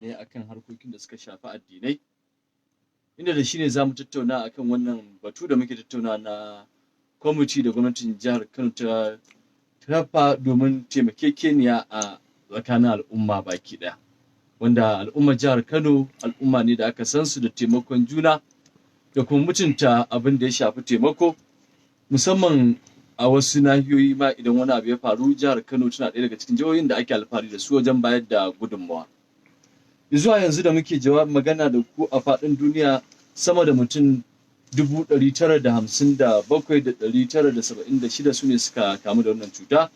ne akan harkokin da suka shafi addinai, inda da shi ne za mu tattauna akan wannan batu da muke tattauna na kwamiti da gwamnatin jihar Kano ta kafa domin taimakekeniya a tsakanin al'umma baki ɗaya. Wanda al'ummar jihar Kano al'umma ne da aka san su da taimakon juna da kuma mutunta abin da ya shafi taimako, musamman a wasu nahiyoyi ma idan wani abu ya faru jihar Kano tana ɗaya daga cikin jihohin da ake alfahari da su wajen bayar da gudunmawa. Zuwa yanzu da muke magana da ku a faɗin duniya sama da mutum 957,976 su ne suka kamu da wannan cuta,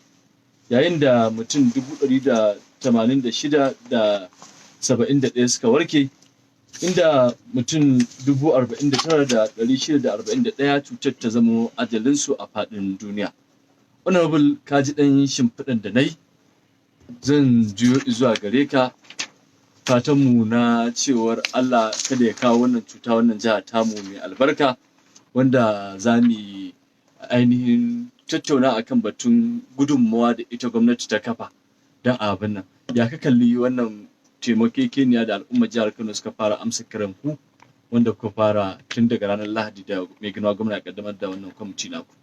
yayin da mutum 186,071 suka warke, inda mutum 49,641 cutar ta zamo ajalinsu a faɗin duniya. Honorable ka ji ɗan shimfiɗan da na yi, zan juyo zuwa gare ka. Fatanmu na cewar Allah kada ya kawo wannan cuta wannan jiha tamu mai albarka, wanda za mu ainihin tattauna akan batun gudunmawa da ita gwamnati ta kafa don abin nan. Ya ka kalli wannan taimakekeniya da al'ummar jihar Kano suka fara amsa kiran ku, wanda kuka fara tun daga ranar Lahadi da mai girma gwamna ya kaddamar da wannan kwamiti naku?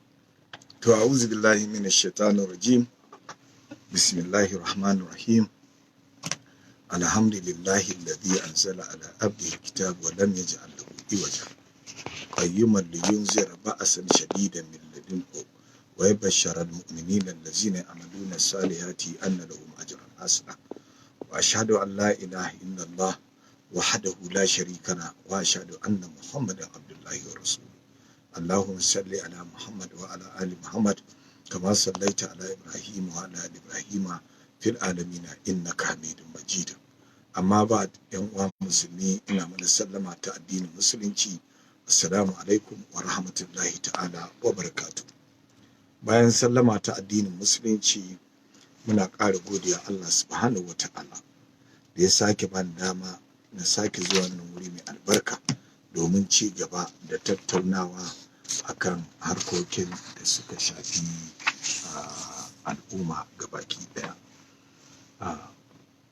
To a'udhu billahi minash shaitanir rajim. Bismillahir rahmanir rahim. Alhamdulillahi alladhi anzala ala abdihi alkitab wa lam yaj'al lahu iwaja. Qayyuman liyunzira ba'san shadidan min ladunhu wa yubashshira almu'minina allazina ya'maluna as-salihati anna lahum ajran hasana. Wa ashhadu an la ilaha illa Allah wahdahu la sharika lahu wa ashhadu anna Muhammadan abdullahi wa rasuluhu. Allahumma salli ala Muhammad wa ala ali Muhammad kama sallaita ala Ibrahim wa ala ali Ibrahim fil alamin innaka hamidum majid. Amma ba yan uwa musulmi, ina mana sallama ta addinin musulunci. Assalamu alaikum wa rahmatullahi ta'ala wa barakatuh. Bayan sallama ta addinin musulunci, muna ƙara godiya Allah subhanahu wa ta'ala da ya sake bani dama na sake zuwa wannan wuri mai albarka domin ci gaba da tattaunawa akan harkokin da suka shafi al'umma gabaki daya.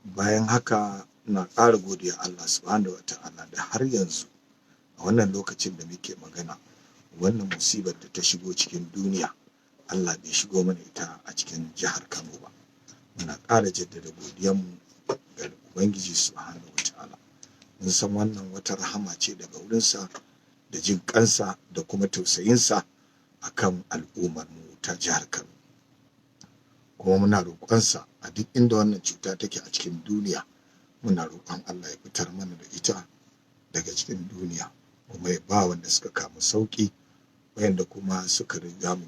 Bayan haka ina ƙara godiya Allah subhanahu wa ta'ala da har yanzu a wannan lokacin da muke magana, wannan musibar da ta shigo cikin duniya, Allah bai shigo mana ita a cikin jihar Kano ba. Muna ƙara jaddada godiyanmu ga Ubangiji subhanahu wa ta'ala. Mun san wannan wata rahama ce daga wurinsa da jin kansa da kuma tausayinsa akan al'ummar mu ta jihar Kano. Kuma muna roƙonsa a duk inda wannan cuta take a cikin duniya, muna roƙon Allah ya fitar mana da ita daga cikin duniya, kuma ya ba wanda suka kamu sauƙi, wayanda kuma suka riga mu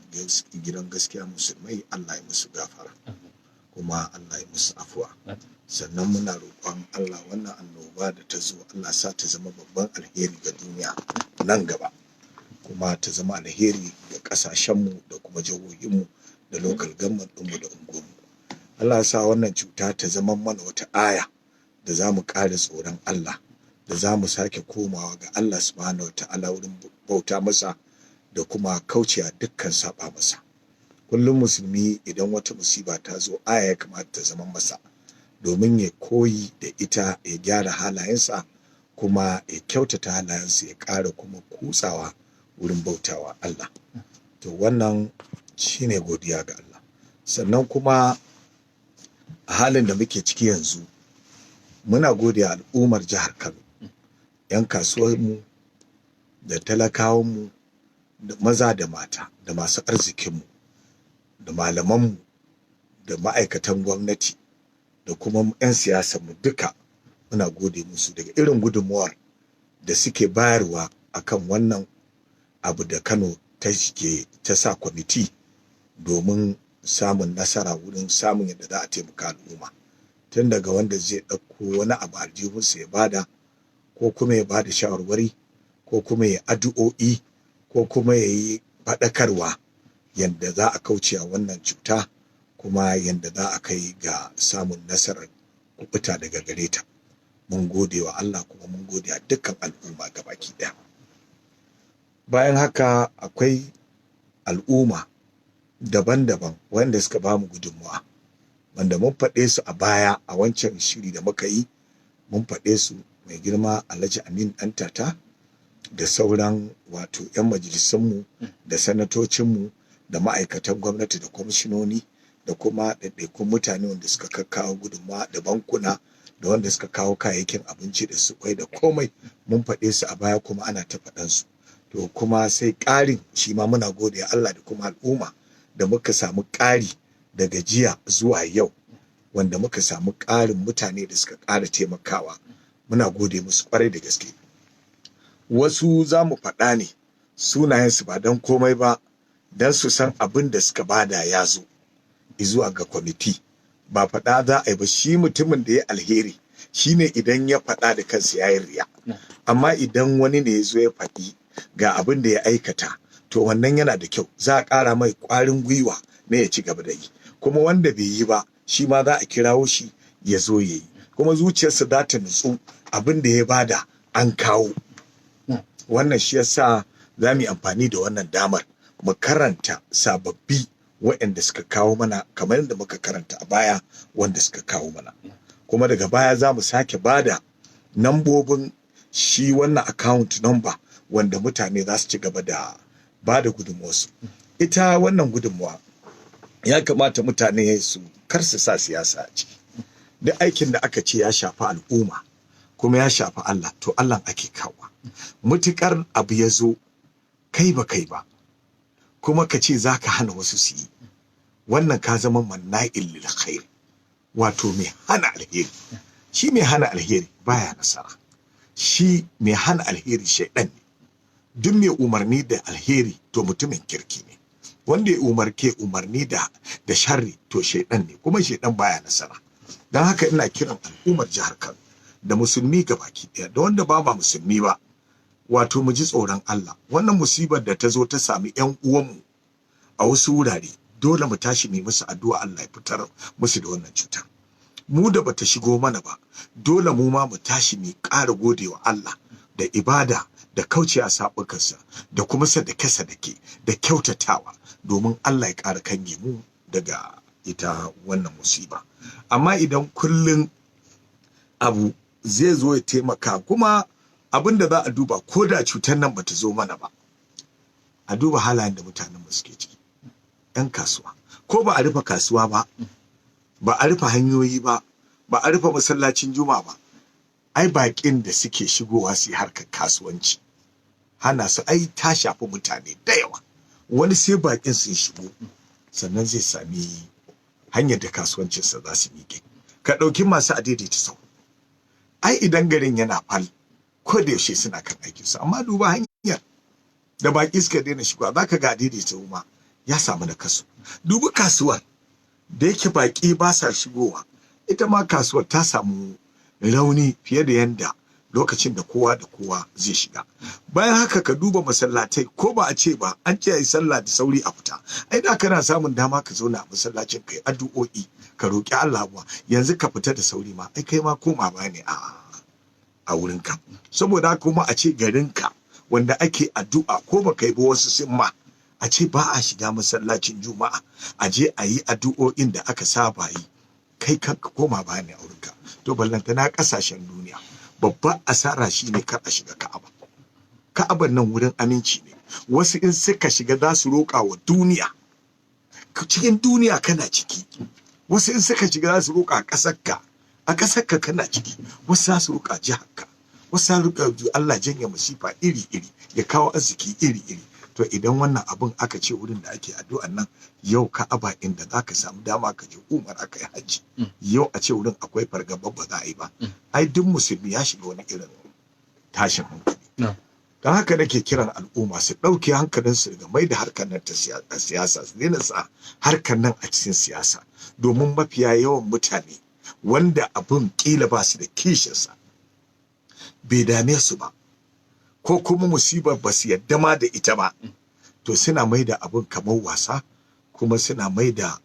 gidan gaskiya musulmai, Allah ya musu gafara kuma Allah ya musu afuwa. Sannan muna roƙon Allah wannan annoba da ta zo, Allah sa ta zama babban alheri ga duniya nan gaba, kuma ta zama alheri ga ƙasashenmu da kuma jihohinmu da local government ɗinmu da unguwarmu. Allah sa wannan cuta ta zama mana wata aya da za mu ƙara tsoron Allah, da za mu sake komawa ga Allah subhanahu wa ta'ala wurin bauta masa da kuma kaucewa dukkan saba masa. Kullum musulmi idan wata musiba ta zo, aya ya kamata ta zama masa domin ya koyi da ita, ya gyara halayensa kuma ya kyautata halayensa, ya ƙara kuma kutsawa wurin bautawa Allah. To wannan shine godiya ga Allah. Sannan kuma a halin da muke ciki yanzu, muna godiya al'ummar jihar Kano, 'yan kasuwarmu da talakawanmu, da maza da mata, da masu arzikinmu, da malamanmu, da ma'aikatan gwamnati, da kuma 'yan siyasarmu duka. Muna gode musu daga irin gudunmuwar da suke bayarwa akan wannan abu da Kano ta sa kwamiti domin samun nasara wurin samun yadda za a taimaka al'umma. Tun daga wanda zai ɗauko wani abu aljihunsa ya bada, ko kuma ya bada shawarwari, ko kuma ya addu'o'i, ko kuma ya yi faɗakarwa yadda za a kaucewa wannan cuta, kuma yadda za a kai ga samun nasarar kuɓuta daga gare ta. Mun gode wa Allah kuma mun gode a dukkan al'umma gabaki ɗaya. Bayan haka akwai al'umma daban-daban wanda suka ba mu gudunmuwa, wanda mun faɗe su a baya a wancan shiri da muka yi mun faɗe su, mai girma Alhaji Amin Ɗantata da sauran wato 'yan majalisunmu da sanatocinmu da ma'aikatan gwamnati da kwamishinoni da kuma ɗaiɗaikun mutane wanda suka kakkawo gudunmawa da bankuna da wanda suka kawo kayayyakin abinci da su kwai da komai, mun faɗe su a baya kuma ana ta faɗansu. To kuma sai ƙarin shi ma muna gode Allah da kuma al'umma da muka samu ƙari daga jiya zuwa yau, wanda muka samu ƙarin mutane da suka ƙara taimakawa, muna gode musu ƙwarai da gaske. Wasu za mu faɗa ne sunayensu ba don komai ba, don su san abin da suka bada ya zo zuwa ga kwamiti, ba faɗa za a yi ba. Shi mutumin da ya alheri shine idan ya faɗa da kansa ya yi riya, amma idan wani ne ya zo ya faɗi ga abin da ya aikata, to wannan yana da kyau, za a ƙara mai ƙwarin gwiwa na ya ci gaba da yi. Kuma wanda bai yi ba shi ma za a kirawo shi ya zo ya yi, kuma zuciyarsa za ta nutsu abin da ya bada an kawo. Wannan shi yasa za mu yi amfani da wannan damar mu karanta sababbi waɗanda suka kawo mana, kamar yadda muka karanta a baya wanda suka kawo mana, kuma daga baya za mu sake bada nambobin shi wannan account number wanda mutane za su ci gaba da bada gudunmuwarsu. Ita wannan gudunmuwa ya kamata mutane su kar su sa siyasa a ciki. Duk aikin da aka ce ya shafi al'umma kuma ya shafi Allah, to Allah ake kawo. Mutukar abu ya zo kai ba kuma ka ce za ka hana wasu su yi, wannan ka zama manna'il lil khair, wato mai hana alheri. Shi mai hana alheri baya nasara, shi mai hana alheri shaidan ne. Duk mai umarni da alheri to mutumin kirki ne, wanda ya umarni da sharri to shaidan ne, kuma shaidan baya nasara. Don haka ina kiran al'ummar jihar Kano da musulmi gabaki ɗaya da wanda ba musulmi ba, wato mu ji tsoron Allah. Wannan musibar da ta zo ta sami 'yan uwanmu a wasu wurare, dole mu tashi mu musu addu'a Allah ya fitar musu da wannan cuta. Mu da bata shigo mana ba, dole mu ma mu tashi mu ƙara godewa Allah da ibada da kauce a sabukansa da kuma sadake da kyautatawa, domin Allah ya ƙara kange mu daga ita wannan musiba. Amma idan kullun abu zai zo ya taimaka, kuma abin da za a duba, ko da cutar nan bata zo mana ba, a duba halayen da mutanen mu suke ciki. 'Yan kasuwa, ko ba a rufe kasuwa ba, ba a rufe hanyoyi ba, ba a rufe masallacin juma'a ba, ai baƙin da suke shigowa su yi harkar kasuwanci, hana su ai ta shafi mutane da yawa. Wani sai baƙin sun shigo sannan zai sami hanyar da kasuwancinsa za su miƙe. Ka ɗauki masu adaidaita sau, ai idan garin yana fal, ko da yaushe suna kan aikinsu, amma duba hanyar da baƙi suka daina shigowa, za ka ga adaidaita ma ya samu na kasu. Dubi kasuwar da yake baƙi ba sa shigowa, ita ma kasuwar ta samu rauni fiye da yanda lokacin da kowa da kowa zai shiga. Bayan haka ka duba masallatai, ko ba a ce ba an ce yi sallah da sauri a fita, ai da kana samun dama ka zauna a masallacin kai addu'o'i ka roƙi Allah ba, yanzu ka fita da sauri ma ai kai ma koma ba ne a wurinka. Saboda kuma a ce garinka wanda ake addu'a, ko ba kai ba wasu sun ma a ce ba a shiga masallacin juma'a a je a yi addu'o'in da aka saba yi, kai kanka koma ba ne a wurinka. To ballantana ƙasashen duniya, babban asara shine kar a shiga Ka'aba. Ka'aban nan wurin aminci ne, wasu in suka shiga za su roƙa wa duniya, cikin duniya kana ciki. Wasu in suka shiga za su roƙa a ƙasarka kana ciki. Wasu za su roƙa jiharka, wasu za su roƙa Allah janye masifa iri-iri, ya kawo arziki iri-iri. To idan wannan abun aka ce wurin da ake addu'an nan, yau Ka'aba inda za ka samu dama ka je Umar aka yi hajji, yau a ce wurin akwai fargaba ba za a yi ba, ai duk musulmi ya shiga wani irin tashin hankali. Don haka nake kiran al'umma su ɗauke hankalinsu daga mai da harkar nan ta siyasa, su daina sa harkar nan a cikin siyasa, domin mafiya yawan mutane wanda abun kila ba su da kishinsa bai dame su ba, ko kuma musibar ba su yadda ma da ita ba, to suna mai da abin kamar wasa, kuma suna mai da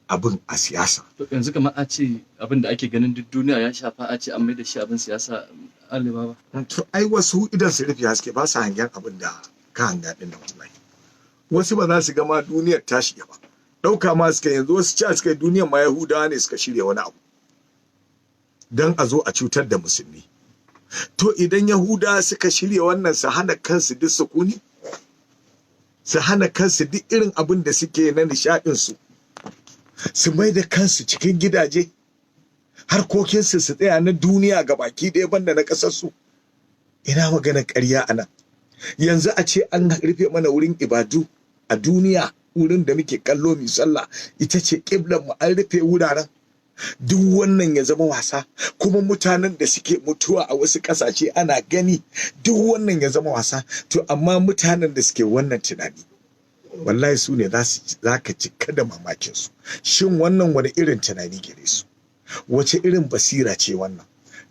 abin a siyasa. To yanzu kamar a ce abin da ake ganin duk duniya ya shafa, a ce an mai da shi abin siyasa, Alibaba. To ai wasu idan su rufe haske ba su hangen abin da ka hanga din da wallahi. Wasu ba za su ga ma duniyar ta shiga ba. Ɗauka ma suka yanzu wasu ci suka yi duniyar ma Yahudawa ne suka shirya wani abu. don a zo a cutar da musulmi. To idan Yahuda suka shirya wannan su hana kansu duk sukuni, su hana kansu duk irin abin da suke na nishaɗinsu, su mai da kansu cikin gidaje, harkokinsu su tsaya na duniya ga baki ɗaya banda na ƙasarsu, ina magana ƙarya a nan. Yanzu a ce an rufe mana wurin ibadu a duniya, wurin da muke kallo mai sallah ita ce ƙiblan mu, an rufe wuraren. Duk wannan ya zama wasa, kuma mutanen da suke mutuwa a wasu ƙasashe ana gani, duk wannan ya zama wasa. To amma mutanen da suke wannan tunani wallahi su ne za ka cika da mamakinsu. Shin wannan wani irin tunani gare su? Wace irin basira ce wannan?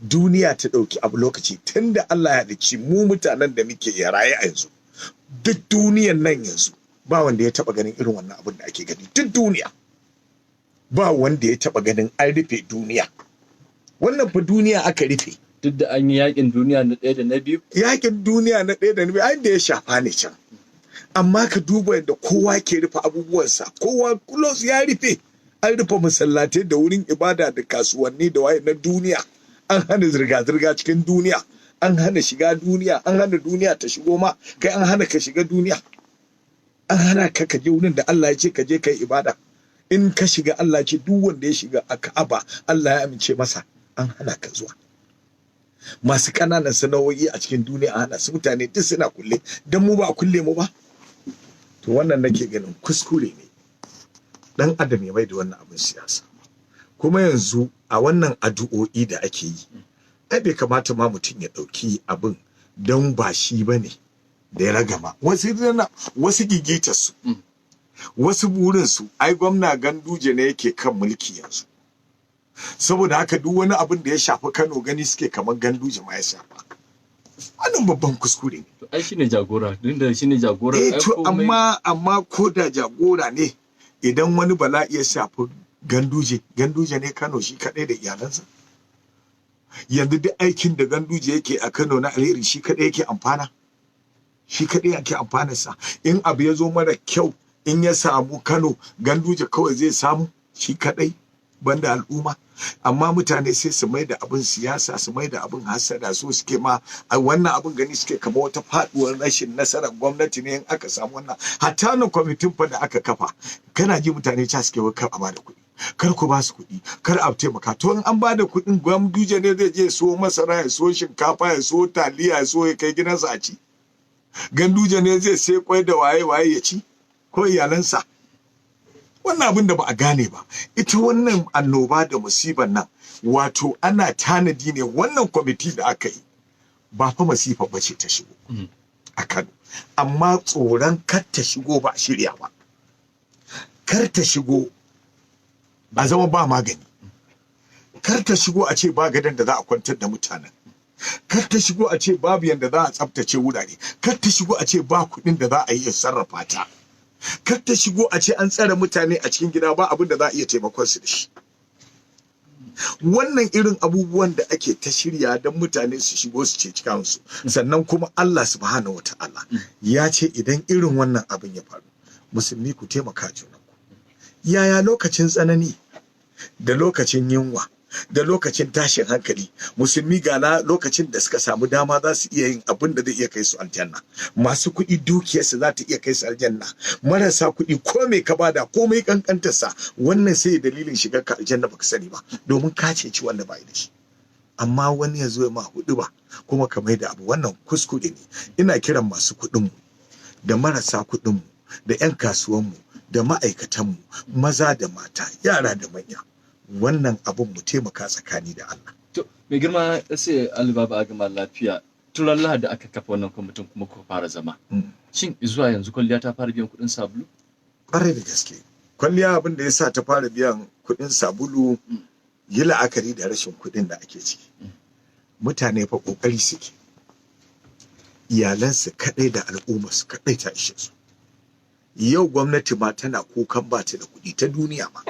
Duniya ta ɗauki abu lokaci tun da Allah ya halicci mu mutanen da muke raye a yanzu, duk duniyan nan yanzu ba wanda ya taɓa ganin irin wannan abin da ake gani. Duk duniya ba wanda ya taɓa ganin an rufe duniya. Wannan fa duniya aka rufe. Duk da an yi yakin duniya na ɗaya da na biyu? Yakin duniya na ɗaya da na biyu ai da ya shafa ne can. Amma ka duba yadda kowa ke rufe abubuwansa, kowa kulos ya rufe. An rufe masallatai da wurin ibada da kasuwanni da waye na duniya. An hana zirga-zirga cikin duniya. An hana shiga duniya. An hana duniya ta shigo ma. Kai an hana ka shiga duniya. An hana ka je wurin da Allah ya ce ka je kai ibada. In ka shiga Allah ce duk wanda ya shiga a Ka'aba Allah ya amince masa, an hana ka zuwa. Masu ƙananan sana'o'i a cikin duniya an hana su, mutane duk suna kulle, dan mu ba a kulle mu ba. To wannan nake ganin kuskure ne dan adam ya mai da wannan abin siyasa. Kuma yanzu a wannan addu'o'i da ake yi, ai bai kamata ma mutum ya ɗauki abin don ba shi bane da ya ragama. Wasu gigitar su, wasu burinsu ai gwamna Ganduje ne yake kan mulki yanzu, saboda haka duk wani abin da ya shafi Kano gani suke kamar Ganduje ma ya shafa. Wannan babban kuskure ne. To ai shine jagora, din da shine jagora. To amma ko da jagora ne, idan wani bala'i ya shafi Ganduje ne Kano shi kadai da iyalansa. Yanzu duk aikin da Ganduje yake a Kano na alheri shi kadai yake amfana. Shi kadai yake amfanarsa. In abu ya zo mara kyau, in ya samu Kano, Ganduje kawai zai samu shi kadai banda al'umma. Amma mutane sai su mai da abin siyasa, su mai da abin hasada, so suke ma wannan abin gani suke kama wata faduwar rashin nasarar gwamnati ne in aka samu wannan. Hatta na kwamitin fa da aka kafa, kana ji mutane ca suke kar a bada kuɗi, kar ku ba su kuɗi, kar a taimaka. To in an bada kuɗin, Ganduje ne zai je so masara, ya so shinkafa, ya so taliya, ya so ya kai gidansa a ci. Ganduje ne zai sai kwai da waye ya ci ko iyalansa. Wannan abin da ba a gane ba, ita wannan annoba da musibar nan, wato ana tanadi ne. Wannan kwamiti da aka yi ba fa masifa ba ce ta shigo a Kano, amma tsoron kar ta shigo ba a shirya ba. Kar ta shigo a zama ba magani, kar ta shigo a ce ba gadon da za a kwantar da mutanen, kar ta shigo a ce babu yanda za a tsaftace wurare, kar ta shigo a ce ba kuɗin da za a yi sarrafa ta, kar ta shigo a ce an tsare mutane a cikin gida ba abin da za a iya taimakon su da shi. Wannan irin abubuwan da ake ta shirya don mutane su shigo su ce kansu. Sannan kuma Allah subhanahu wata'ala ya ce idan irin wannan abin ya faru, musulmi ku taimaka junanku. Yaya lokacin tsanani da lokacin yunwa da lokacin tashin hankali, musulmi gana lokacin da suka samu dama za su iya yin abin da zai iya kai su aljanna. Masu kuɗi dukiyarsu za ta iya kai su aljanna. Marasa kuɗi ko mai ka bada ko mai kankantarsa, wannan sai dalilin shigar ka aljanna baka sani ba, domin ka ceci wanda ba da shi. Amma wani ya zo ya ma hudu ba kuma ka mai da abu, wannan kuskure ne. Ina kiran masu kuɗinmu da marasa kuɗinmu da 'yan kasuwanmu da ma'aikatanmu, maza da mata, yara da manya, wannan abun mu taimaka tsakani da Allah. To mai girma sai Alibaba agama lafiya, turan Lahadi aka kafa wannan kwamitin kuma ku fara zama. Shin zuwa yanzu kwalliya ta fara biyan kuɗin sabulu? Ƙwarai da gaske. Kwalliya abin da ya sa ta fara biyan kuɗin sabulu, yi la'akari da rashin kuɗin da ake ciki. Mutane fa ƙoƙari suke. Iyalansu kaɗai da al'ummarsu kaɗai ta ishe su. Yau gwamnati ma tana kukan ba ta da kuɗi ta duniya ma.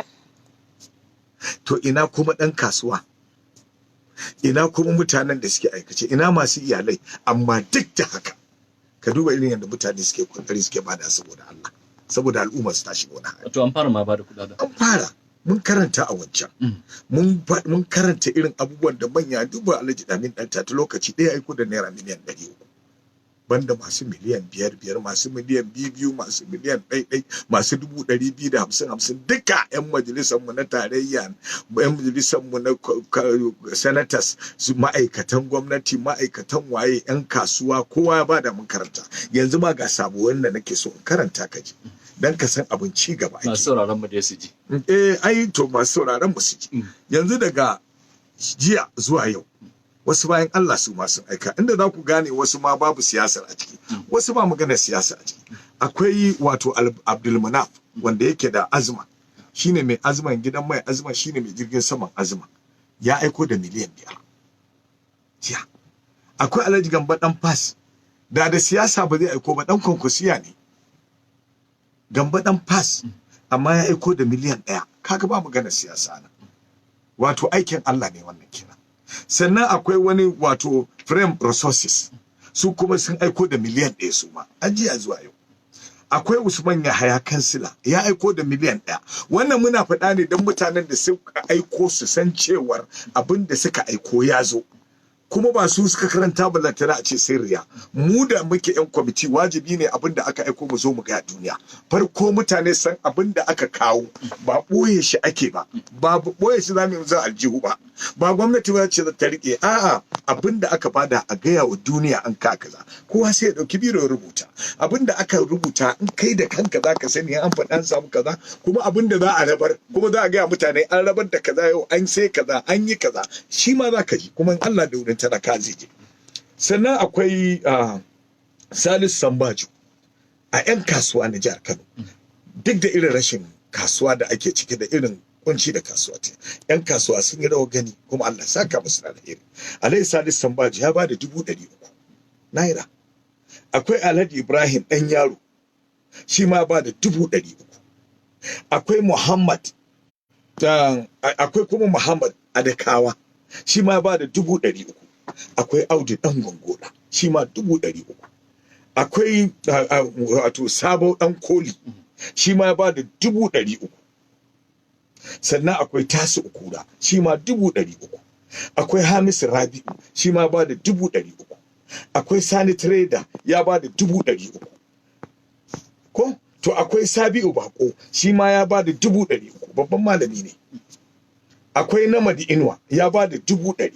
To ina kuma ɗan kasuwa, ina kuma mutanen da suke aikace, ina masu iyalai. Amma duk da haka ka duba irin yadda mutane suke kokari suke bada saboda Allah, saboda al'umma su tashi gona. To an fara ma bada kuɗaɗen? An fara, mun karanta a wancan mun karanta irin abubuwan da manya duba Alhaji Damin dan ta lokaci ɗaya aiko da naira miliyan 300 banda masu miliyan 5 masu miliyan 2 masu miliyan 1 masu 250 duka yan majalisar mu na tarayya yan majalisar mu na senators su ma'aikatan gwamnati ma'aikatan waye yan kasuwa kowa ya bada mun karanta yanzu ma ga sabo wanda nake so in karanta ka ji dan ka san abin ci gaba ake masu sauraron mu da su ji ai to masu sauraron mu su ji yanzu daga jiya zuwa yau wasu bayan Allah su ma sun aika inda za ku gane wasu ma babu siyasar a ciki wasu ba magana siyasa a ciki akwai wato Abdulmanaf wanda yake da azuma shine mai azuman gidan mai azuma shine mai jirgin saman azuma ya aiko da miliyan 5 jiya akwai Alhaji Gamba dan Fas da siyasa ba zai aiko ba dan konkusiya ne Gamba dan Fas amma ya aiko da miliyan 1 kaga ba magana siyasa nan wato aikin Allah ne wannan kira sannan akwai wani wato frame resources su kuma sun aiko da miliyan 1 su ma ajiya zuwa yau akwai Usman Yahaya kansila ya aiko da miliyan 1 wannan muna faɗa ne don mutanen da suka aiko su san cewar abin da suka aiko ya zo kuma ba su suka karanta ba lantana a ce sirriya mu da muke yan kwamiti wajibi ne abin da aka aiko mu zo mu ga duniya farko mutane san abin da aka kawo ba boye shi ake ba boye shi zamu yi aljihu ba gwamnati ba ce ta rike a'a abin da aka bada a gaya wa duniya an ka kaza kowa sai ya dauki biro ya rubuta abin da aka rubuta in kai da kanka zaka sani an faɗa an samu kaza kuma abin da za a rabar kuma za a gaya mutane an rabar da kaza yau an sai kaza an yi kaza shi ma zaka ji kuma in Allah da wurin talaka zai je sannan akwai Salisu Sambajo a 'yan kasuwa na jihar Kano duk da irin rashin kasuwa da ake ciki da irin kunci da kasuwa ta 'yan kasuwa sun yi rawar gani kuma Allah saka musu da alheri Alhaji Salisu Sambajo ya bada 300 naira akwai Alhaji Ibrahim dan yaro shi ma ba da 300 akwai akwai kuma Muhammad Adakawa shi ma ba da 300 akwai Audu dan Gongola shi ma 300 akwai wato Sabo dan Koli shi ma ba da 300 sannan akwai Tasu Ukura shi ma 300 akwai Hamisu Rabi'u shi ma ba da 300 akwai Sani Trader ya ba da 300 ko to akwai Sabi'u Bako shi ma ya ba da 300 babban malami ne akwai Namadi Inuwa ya ba da 100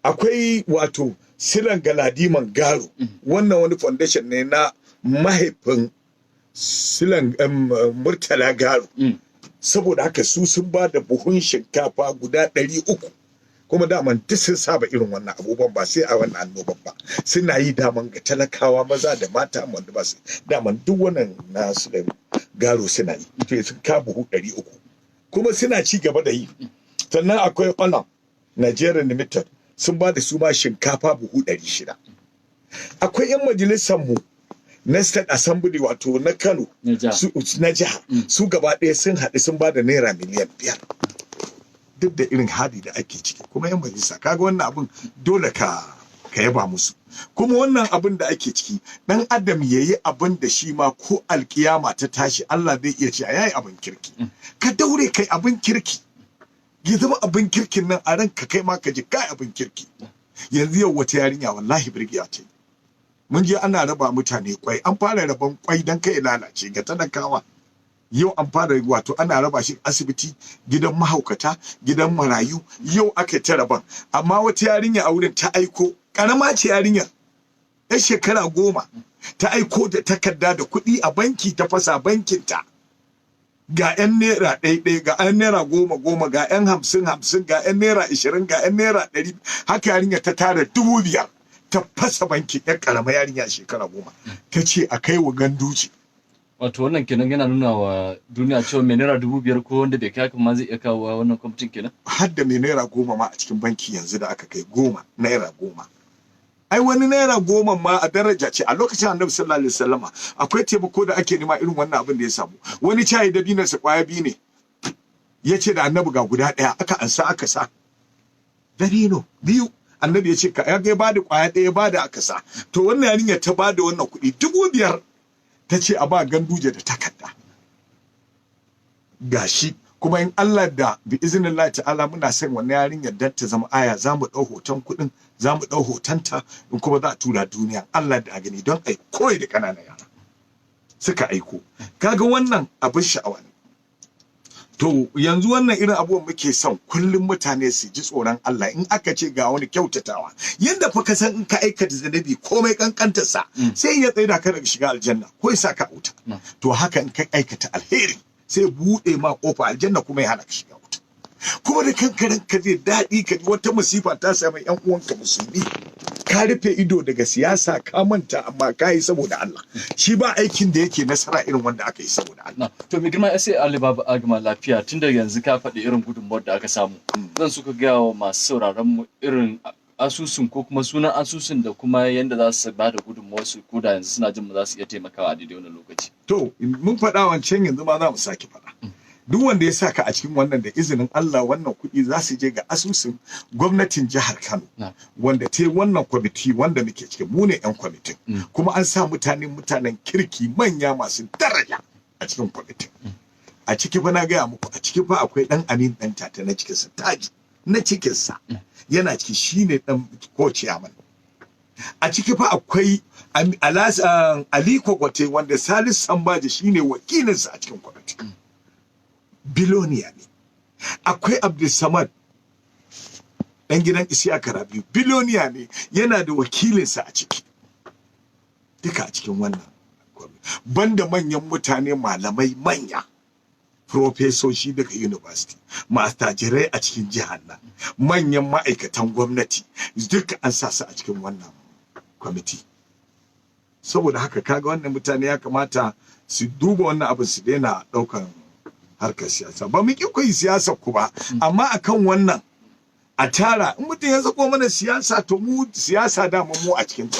akwai wato Silan Galadiman Garo wannan wani foundation ne na mahaifin Silan Murtala Garo saboda haka su sun ba da buhun shinkafa guda 300 kuma daman duk sun saba irin wannan abubuwan ba sai a wannan annoban ba suna yi daman ga talakawa maza da mata wanda ba su daman duk wannan na Silan Garo suna yi to sun ka buhu 300 kuma suna ci gaba da yi sannan akwai Olam Nigeria Limited sun ba da su ma shinkafa buhu 600 akwai 'yan majalisar mu na State Assembly wato na Kano na jiha su gaba ɗaya sun haɗu sun ba da naira miliyan 5 duk da irin hadi da ake ciki kuma 'yan majalisa kaga wannan abin dole ka yaba musu kuma wannan abin da ake ciki dan adam yayi abin da shi ma ko alkiyama ta tashi Allah zai iya cewa yayi abin kirki ka daure kai abin kirki ya zama abin kirkin nan a ranka kai ma ka ji kai abin kirki yanzu yau wata yarinya wallahi birgiya ce mun je ana raba mutane kwai an fara raban kwai dan kai lalace ga talakawa yau an fara wato ana raba shi asibiti gidan mahaukata gidan marayu yau aka ta raban amma wata yarinya a wurin ta aiko karama ce yarinyar yar shekara 10 ta aiko da takarda da kuɗi a banki ta fasa bankinta ga 'yan naira 1 ga 'yan naira 10 ga 'yan 50 ga 'yan naira 20 ga 'yan naira 100 haka yarinya ta tara 5,000 ta fasa bankin yar karama yarinya shekara 10 ta ce a kai wa ganduci wato wannan kenan yana nuna wa duniya cewa mai naira 5,000 ko wanda bai kai haka ma zai iya kawo wannan kwamitin kenan har da mai naira 10 ma a cikin banki yanzu da aka kai 10 naira 10 ai wani naira 10 ma a daraja ce a lokacin Annabi sallallahu alaihi wasallama akwai taimako da ake nema irin wannan abin da ya samu wani cayi da binar sa kwaya biyu ne yace da Annabi ga guda daya aka ansa aka sa dabino biyu Annabi yace ka ya ga bada kwaya daya bada aka sa to wannan yarinya ta bada wannan kuɗi 5,000 ta ce a ba ganduje da takarda gashi kuma in Allah da bi iznillahi ta'ala muna son wannan yarinyar dan ta zama aya za mu ɗau hoton kuɗin, za mu ɗau hotonta, in kuma za a tura duniya Allah da a gani don ai koyi da ƙananan yara suka aiko. Kaga wannan abin sha'awa ne. To yanzu wannan irin abubuwan muke son kullum mutane su ji tsoron Allah. In aka ce ga wani kyautatawa, yanda fa ka san in ka aikata zanabi komai kankantarsa sai ya tsaida ka daga shiga aljanna ko ya saka wuta, to haka in ka aikata alheri sai buɗe ma kofa aljanna kuma ya hana ka shiga wuta. Kuma da kanka ka zai daɗi ka ji wata masifa ta sami ƴan uwanka musulmi, ka rufe ido daga siyasa ka manta amma ka yi saboda Allah. Shi ba aikin da yake nasara irin wanda aka yi saboda Allah. To mai girma sai Ali Baba Agama lafiya, tun da yanzu ka faɗi irin gudunmawar da aka samu. Zan suka gaya wa masu sauraron mu irin asusun ko kuma sunan asusun da kuma yanda za su ba da gudunmawar su ko da yanzu suna jin mu za su iya taimakawa a daidai wannan lokaci. To mun faɗa wancan, yanzu ma za mu sake faɗa. Duk wanda ya saka a cikin wannan da izinin Allah wannan kuɗi za su je ga asusun gwamnatin jihar Kano wanda ta yi wannan kwamiti wanda muke ciki, mu ne 'yan kwamitin, kuma an sa mutanen kirki manya masu daraja a cikin kwamitin. A ciki fa na gaya muku, a ciki fa akwai ɗan Amin ɗan tata na cikinsa, Taji na cikinsa yana ciki, shine ɗan ko ciyaman. A ciki fa akwai Aliko Gwate wanda Salisu Sambaji shine wakilinsa a cikin kwamitin. Biloniya ne. Akwai Abdulsamad ɗan gidan Isiyaka Rabiu, biloniya ne, yana da wakilinsa a ciki, duka a cikin wannan. Banda manyan mutane, malamai manya, profesoshi daga university, mastajirai a cikin jihar nan, manyan ma'aikatan gwamnati, duka an sa su a cikin wannan kwamiti. Saboda haka kaga wannan mutane ya kamata su duba wannan abin, su daina ɗaukan harkar siyasa. Ba mu ƙi ku yi siyasa ku ba, amma akan wannan a tara, in mutum ya sako mana siyasa to mu siyasa dama mu a cikin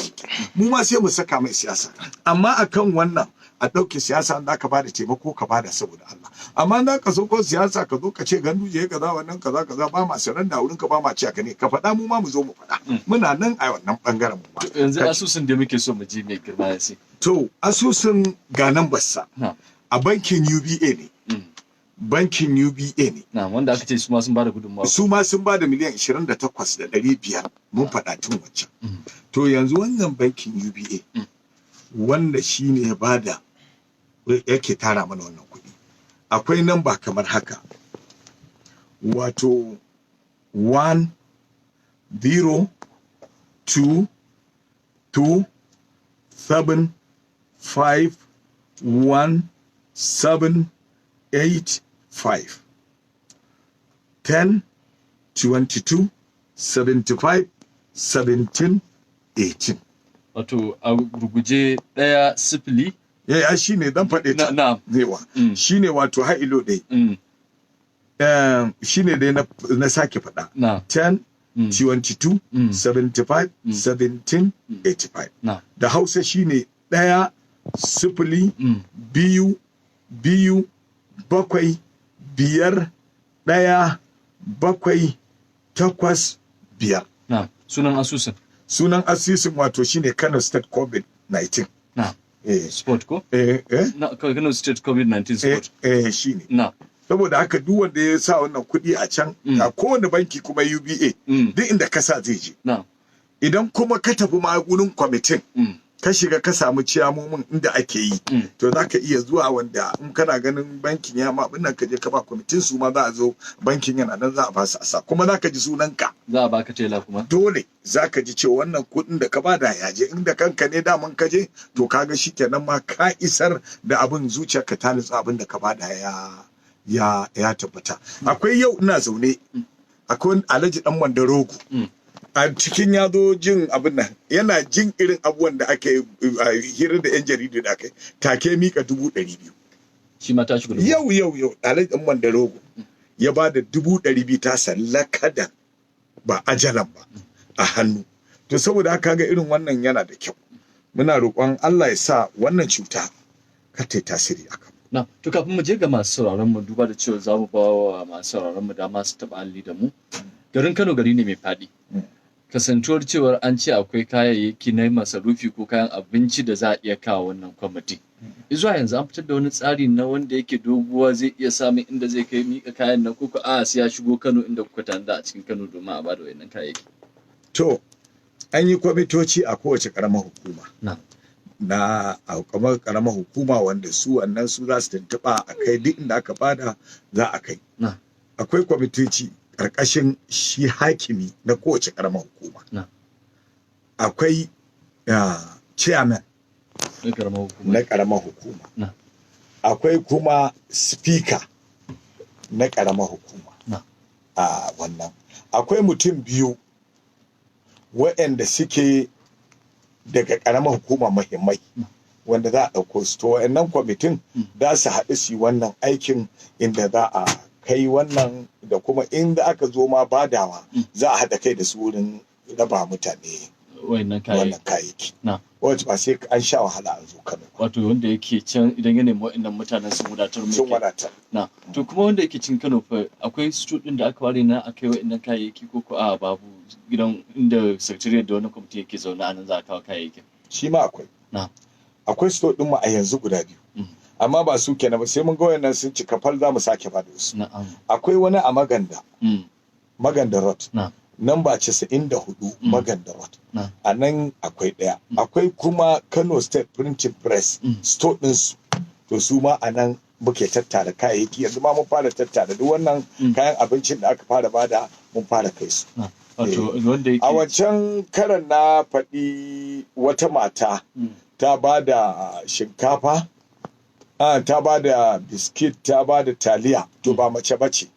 mu ma sai mu saka mai siyasa, amma akan wannan a ɗauke siyasa da ka bada taimako ka bada saboda Allah. Amma da ka soko siyasa ka zo ka ce ganduje kaza wannan kaza ba ma saran da wurin ka, ba ma ci ka ne ka faɗa, mu ma mu zo mu faɗa, muna nan a wannan bangaren mu ma. Yanzu asusun da muke so mu ji mai girma ya sai. To asusun ga nan bassa a bankin UBA ne. Bankin UBA ne. Na wanda aka ce su ma sun bada gudunmawa. Su ma sun bada miliyan 28,500 mun faɗa tun wancan. To yanzu wannan bankin UBA wanda shi ne ya bada yake tara mana wannan kuɗi. Akwai namba kamar haka. Wato 1 0 2 2 7 5 1 7 8 5 10 22 75 17 18. Wato a ruguje ɗaya sifili. Ya shi ne dan faɗe ta. Na. Zewa. Shi ne wato ha'ilo ɗai. Shi ne dai na sake faɗa. 10 22 75 17 85. Da Hausa shi ne ɗaya sifili biyu bakwai biyar ɗaya bakwai takwas biyar. Sunan asusun. Sunan asusun wato shine Kano State COVID-19. Sport ko? Kano State COVID-19 sport. Shine. Saboda haka duk wanda ya sa wannan kuɗi a can, a kowane banki kuma UBA, duk inda ka sa zai je. Idan kuma ka tafi magunin kwamitin, ka shiga ka samu ciyamomin inda ake yi, to za ka iya zuwa wanda in kana ganin bankin ya ma nan ka je ka ba kwamitin, su ma za a zo bankin yana nan za a ba su asa, kuma za ka ji sunanka. Za a baka tela kuma. Dole za ka ji cewa wannan kuɗin da ka bada ya je, inda kanka ne daman ka je, to kaga shi kenan ma ka isar da abin, zuciyarka ta nutsu abin da ka bada ya tabbata. Akwai yau ina zaune, akwai Alhaji Dan Mandarogo. A cikin ya zo jin abin nan, yana jin irin abubuwan da ake hirar da 'yan jaridu da aka take mika 200,000. Shi ma ta shigo da yau Alhaji Dan Mandarogo ya ba da 200,000 ta sallaka da ba ajalan ba a hannu. To saboda haka ga irin wannan yana da kyau. Muna roƙon Allah ya sa wannan cuta ka ta tasiri a kan. Na, to kafin mu je ga masu sauraron mu, duba da cewa za mu ba wa masu sauraron mu dama su taɓa alli da mu. Garin Kano gari ne mai faɗi. kasantuwar cewar an ce akwai kayayyaki na masarufi ko kayan abinci da za a iya kawo wannan kwamiti. Zuwa yanzu an fitar da wani tsari na wanda yake doguwa zai iya samun inda zai kai miƙa kayan nan ko a'a sai ya shigo Kano inda kuka tanada a cikin Kano domin a bada wayannan kayayyaki. To an yi kwamitoci a kowace ƙaramar hukuma. Na kamar ƙaramar hukuma wanda su wannan su za su tuntuɓa a kai duk inda aka bada za a kai. Akwai kwamitoci ƙarƙashin shi hakimi na kowace ƙaramar hukuma. Akwai chairman na ƙaramar hukuma. Akwai kuma speaker na ƙaramar hukuma. A wannan akwai mutum biyu waɗanda suke daga ƙaramar hukuma muhimmai wanda za a ɗauko su. To waɗannan kwamitin za su haɗu su yi wannan aikin inda za a kai wannan da kuma inda aka zo ma badawa za a haɗa kai da su wurin raba mutane wannan kayayyaki. Wato ba sai an sha wahala an zo Kano. Wato wanda yake can idan ya nemi waɗannan mutanen sun wadatar mai. Sun wadatar. To kuma wanda yake cin Kano fa akwai sto ɗin da aka ware na a kai waɗannan kayayyaki ko a babu gidan inda secretariat da wani kwamiti yake zaune a nan za a kawo kayayyakin. Shi ma akwai. Akwai sto ɗin mu a yanzu guda biyu. Amma ba su kenan ba sai mun ga wayannan sun cika fal za mu sake ba da su. Akwai wani a Maganda Road. Namba 94 Maganda Road. A nan akwai ɗaya. Akwai kuma Kano State Printing Press store ɗinsu. To su ma a nan muke tattara kayayyaki yanzu ma mun fara tattara duk wannan kayan abincin da aka fara bada mun fara kai su. A wancan karan na faɗi wata mata ta bada shinkafa, ta bada biskit, ta bada taliya, to ba mace bace.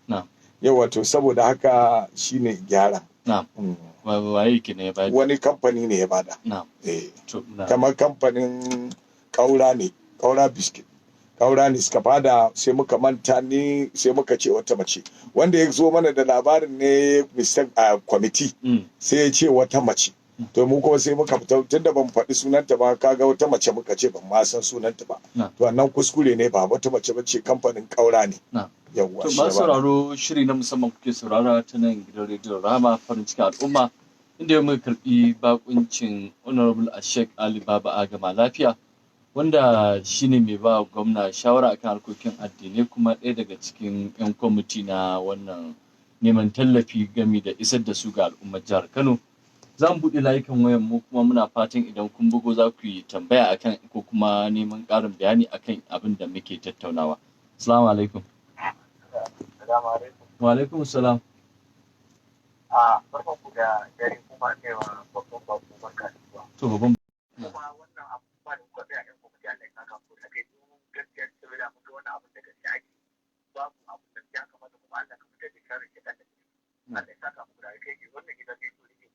Yawa to saboda haka shine gyara. Waye ke ne ya bada? Wani kamfani ne ya bada. Kamar kamfanin Kaura ne, Kaura biskit. Kaura ne suka bada sai muka manta ni sai muka ce wata mace. Wanda ya zo mana da labarin ne Mr. Kwamiti sai ya ce wata mace. To mu kuma sai muka fita tunda ban faɗi sunanta ba kaga wata mace muka ce ban ma san sunanta ba. To wannan kuskure ne ba wata mace bace kamfanin Kaura ne. Yawwa. To ba sauraro shiri na musamman kuke saurara ta nan gidan rediyon Rama farin cikin al'umma inda muka karbi bakuncin Honorable Ashek Ali Baba Agama Lafiya wanda shine mai ba gwamna shawara akan harkokin addinai kuma ɗaya daga cikin 'yan kwamiti na wannan neman tallafi gami da isar da su ga al'ummar jihar Kano. Za mu buɗe layukan wayan mu kuma muna fatan idan kun bugo za ku yi tambaya akan ko kuma neman ƙarin bayani akan abin da muke tattaunawa. Assalamu alaikum. Wa alaikum salam. Barkan ku da dare kuma ne wa babban babu barka da zuwa. To babban. Kuma wannan abubuwa da kuka tsaya ɗan kwamiti Allah ya saka ku da kai domin gaskiya saboda mun ga wannan abin da gaskiya ake babu abu da ya kamata kuma Allah ka fitar da sharar ke ɗan da ke. Allah ya saka ku da kai wannan gidan zai to ne.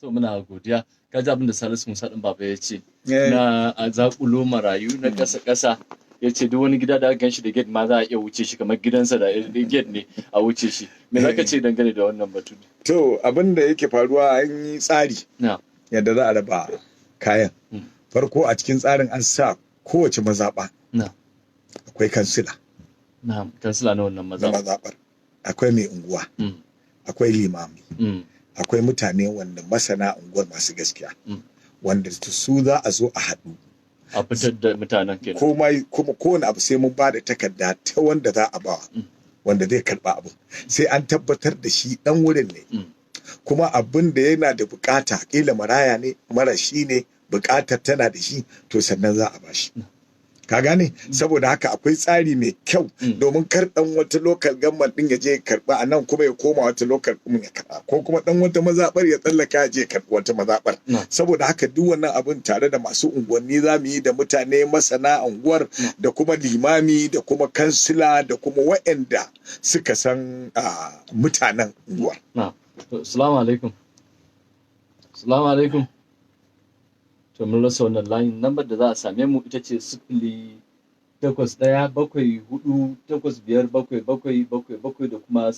To muna godiya. Ka ji abin da Salisu Musa ɗin baba ya ce na a zaƙulo marayu na ƙasa-ƙasa. Ya ce duk wani gida da aka ganshi da gate ma za a iya wuce shi kamar gidansa da gate ne a wuce shi. Me za ka ce dangane da wannan batu? To abin da yake faruwa an yi tsari yadda za a raba kayan. Farko a cikin tsarin an sa kowace mazaɓa akwai kansila. Kansila na wannan mazaɓar. Akwai mai unguwa. Akwai limami. Akwai mutane wanda masana unguwar masu gaskiya. Wanda su za a zo a haɗu. A fitar da mutanen kenan. Kuma kowane abu sai mun ba da takarda ta wanda za a bawa wanda zai karba abu sai an tabbatar da shi dan wurin ne kuma abin da yana da bukata kila maraya ne marashi ne bukatar tana da shi to sannan za a bashi ka gane saboda haka akwai tsari mai kyau domin kar dan wata local government din ya je karba a nan kuma ya koma wata local government ya karba ko kuma dan wata mazabar ya tsallaka ya je karba wata mazabar saboda haka duk wannan abin tare da masu unguwanni za mu yi da mutane masana unguwar da kuma limami da kuma kansila da kuma waɗanda suka san mutanen unguwar. Assalamu alaikum. Assalamu alaikum. To mun rasa wannan layin lambar da za a same mu ita ce 08174585777 da kuma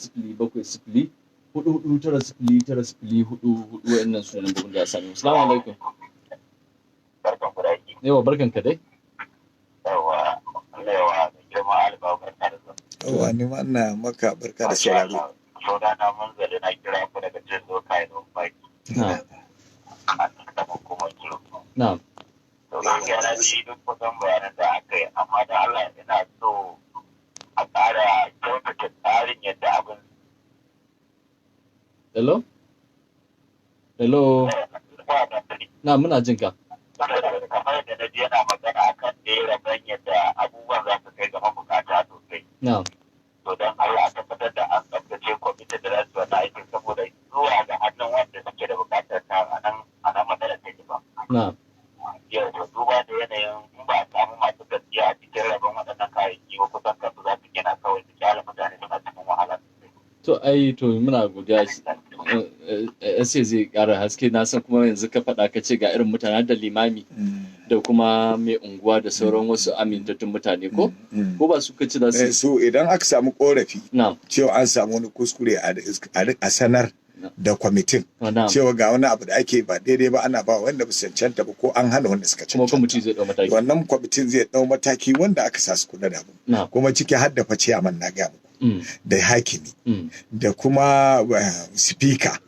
07044909044 wa'annan su ne da za a same mu. Assalamu alaikum. Barkan ku da aiki. Yawa barkan ka dai. Yawa da girma alba barka da zuwa. Yawa ni ma ina maka barka da sauraro. Sauna na manzali na kira ku daga jin zo kai don baki. na'am kuma kiwo. na'am To gaskiya na ji duk kusan bayanan da aka yi, amma da Allah ina so a ƙara kyautata tsarin yadda abin hello hello na muna jin ka kamar yadda na ji yana magana akan rabon yadda abubuwan za su kai ga mabukata sosai. na'am To don Allah a tabbatar da an tsaftace kwamitin da za su wani aikin saboda zuwa ga hannun wanda suke da bukatar ta a nan matsalar take ba. na'am Yau to duba da yanayin in ba a samu masu gaskiya a cikin rabon waɗannan kayayyaki ba kusan kansu za su gina kawai su kyale mutane suna cikin wahala. to muna godiya sai zai ƙara haske na san kuma yanzu ka faɗa ka ce ga irin mutane da limami da kuma mai unguwa da sauran wasu amintattun mutane ko ba su kaci da su so idan aka samu korafi na'am cewa an samu wani kuskure a sanar da kwamitin cewa ga wani abu da ake ba daidai ba ana ba wanda ba cancanta ba ko an hana wanda suka cancanta kwamiti zai dau mataki wannan kwamitin zai dau mataki wanda aka sa su kula da abu kuma ciki har da face a man na ga muku da hakimi da kuma speaker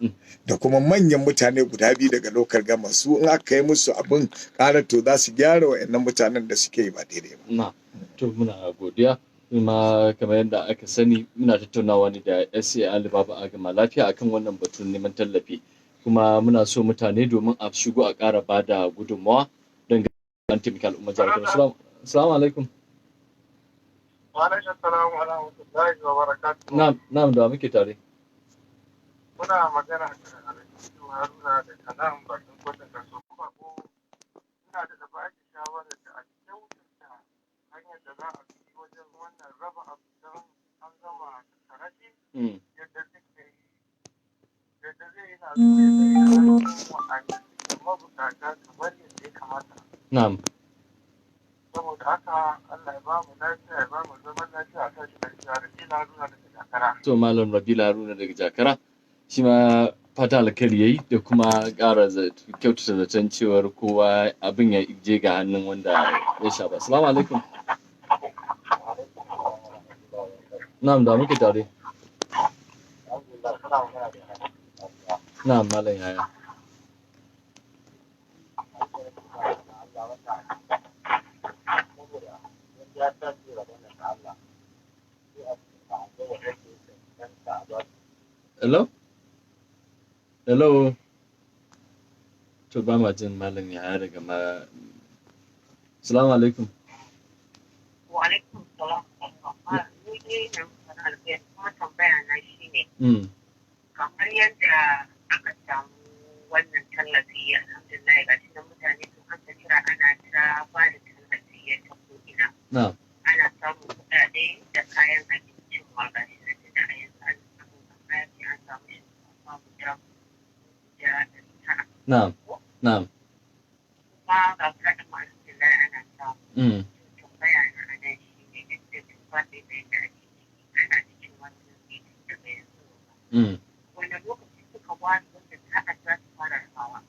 da kuma manyan mutane guda biyu daga lokal gama su in aka yi musu abin ƙara to za su gyara wa'annan mutanen da suke yi ba daidai ba. Na, to muna godiya kuma kamar yadda aka sani muna tattaunawa ne da SA Alibaba Agama Lafiya akan wannan batun neman tallafi kuma muna so mutane domin a shigo a ƙara ba da gudunmawa don ganin taimaki al'umma jihar Kano. Assalamu alaikum. Wa alaikum salam wa rahmatullahi wa barakatuh. Na'am da muke tare. Muna magana da Alhaji Haruna da Kanan bakin kwatan kaso kuma ko ina da baki shawarar da a kyautata hanyar da za a bi wajen wannan raba abu don an gama karashi yadda zai yi na zuwa da mabukata kamar yadda ya kamata. Na'am. Saboda haka Allah ya ba mu lafiya ya ba mu zaman lafiya a tashi lafiya Rangila Haruna daga Jakara. To Malam Rangila Haruna daga Jakara shi ma fata alkhairi yayi da kuma ƙara kyautata zaton cewar kowa abin ya je ga hannun wanda ya shafa. Assalamu alaikum. Na'am da muke tare. Na'am Malam Yaya. Hello? To ba ma jin Malam Yahaya daga Assalamu alaikum. Wa alaikum salam. Ni ne na alƙiyar kuma tambaya na shi ne. Kamar yadda aka samu wannan tallafi alhamdulillah ga shi na mutane sun an ta kira ana ta ba da tallafi ya ta ko'ina. Ana samun kuɗaɗe da kayan abincin ma ga shi na da a yanzu an samu kayan an samu shi kuma guda Na'am. Na'am. Kuma ga kuɗaɗen ma alhamdulillah ana samu. Tambaya na a nan shi ne yadda tuba da yadda ake ciki ana cikin wannan meeting da bai yanzu. Wanda lokaci suka wani wanda ta za su fara rabawa.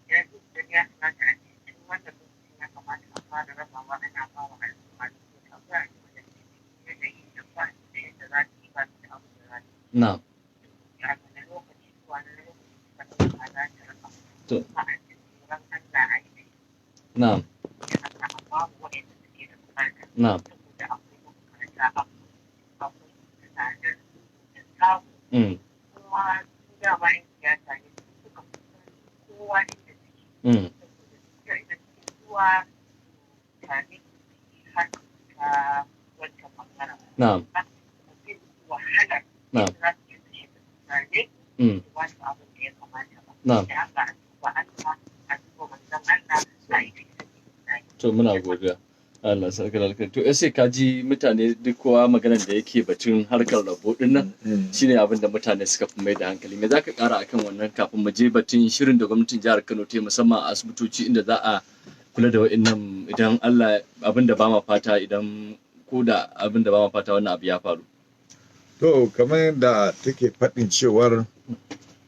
Yanzu da ya kamata a cikin wannan lokacin ya kamata a fara rabawa ana bawa al'umma da su tambaya ne wanda ke cikin yanayi da ba su da yadda za su yi ba su da abu da za su yi. Ya wani lokaci zuwa na lokaci suka ɗauka za ta raba. Kuma a cikin ran Allah a yi. Na'am. Ya Allah a babu waɗanda suke da bukata. Na'am. Saboda akwai makaranta akwai tunanin da samu. Kuma dama in siyasa ne suka kowa inda suke. Saboda suka inda suke zuwa tare har ta wancan bangaren. Na'am. Zai wahalar Na'am. za su yi kashe mutane su ba su abin da ya kamata ba. Na'am. Da haka a duba Allah a duba manzon Allah a yi To muna godiya. Allah sarkar alkhairi. To sai ka ji mutane duk kowa maganar da yake batun harkar rabo din nan shine abin da mutane suka fi mai da hankali. Me zaka kara akan wannan kafin mu je batun shirin da gwamnatin jihar Kano ta yi musamman a asibitoci inda za a kula da wa'annan idan Allah abin da ba ma fata idan ko da abin da ba ma fata wannan abu ya faru. To kamar yadda take faɗin cewar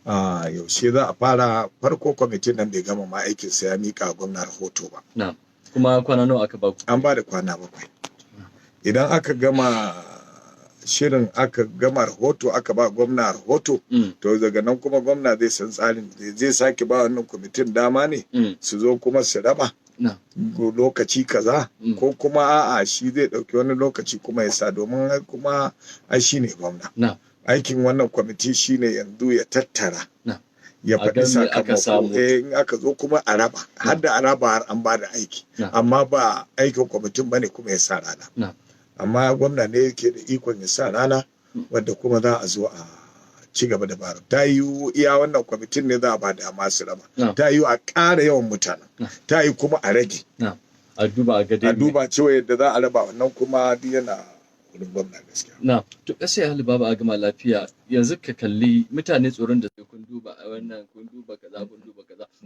yaushe za a fara farko kwamitin nan bai gama ma aikinsa ya miƙa gwamna rahoto ba. Na'am. Kuma kwana nawa aka baku? An ba da kwana 7. Idan aka gama shirin aka gama rahoto aka ba gwamna rahoto to daga nan kuma gwamna zai san tsarin zai sake ba wannan kwamitin dama ne su zo kuma su raba lokaci kaza ko kuma a'a shi zai dauki wani lokaci kuma ya sa domin kuma ai shine gwamna aikin wannan kwamiti shine yanzu ya tattara ya faɗi sakamako in aka zo kuma a raba har da a raba har an ba da aiki amma ba aikin kwamitin bane kuma ya sa rana amma gwamna ne yake da ikon ya sa rana wadda kuma za a zo a ci gaba da bara ta yi iya wannan kwamitin ne za a ba da masu raba ta yi a ƙara yawan mutanen ta yi kuma a rage a duba cewa yadda za a raba wannan kuma duk yana wurin gwamna gaskiya na to kasai hali baba a gama lafiya yanzu ka kalli mutane tsoron da sai kun duba a wannan kun duba kaza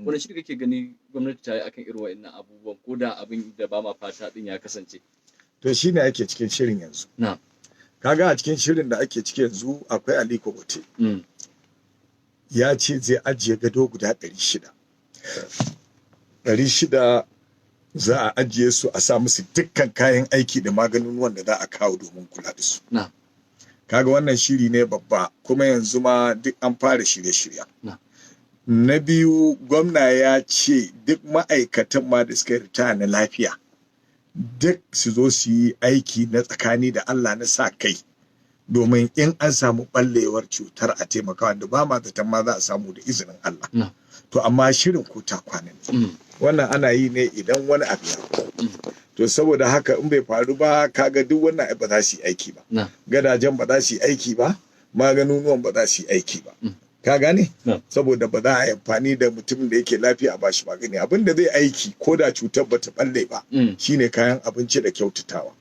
wannan shi kake gani gwamnati ta yi akan irin wa'annan abubuwan ko da abin da ba ma fata din ya kasance to shine ake cikin shirin yanzu kaga a cikin shirin da ake ciki yanzu akwai Aliko Gote ya ce zai ajiye gado guda 600 za a ajiye su a sa musu dukkan kayan aiki da maganunuwan da za a kawo domin kula da su kaga wannan shiri ne babba kuma yanzu ma duk an fara shirye-shirye na biyu gwamna ya ce duk ma'aikatan ma da suka ritaya na lafiya duk su zo su yi aiki na tsakani da Allah na sa kai domin in an samu ɓallewar cutar a taimakawa da ba ma zaton ma za a samu da izinin Allah. To amma shirin ko ta kwana ne. Wannan ana yi ne idan wani abu ya to saboda haka in bai faru ba kaga duk wannan ba za su yi aiki ba. Gadajen ba za su yi aiki ba, maganunuwan ba za su yi aiki ba. Ka gane? Saboda ba za a yi amfani da mutumin da yake lafiya a bashi magani. Abin da zai aiki ko da cutar bata balle ba shine kayan abinci da kyautatawa.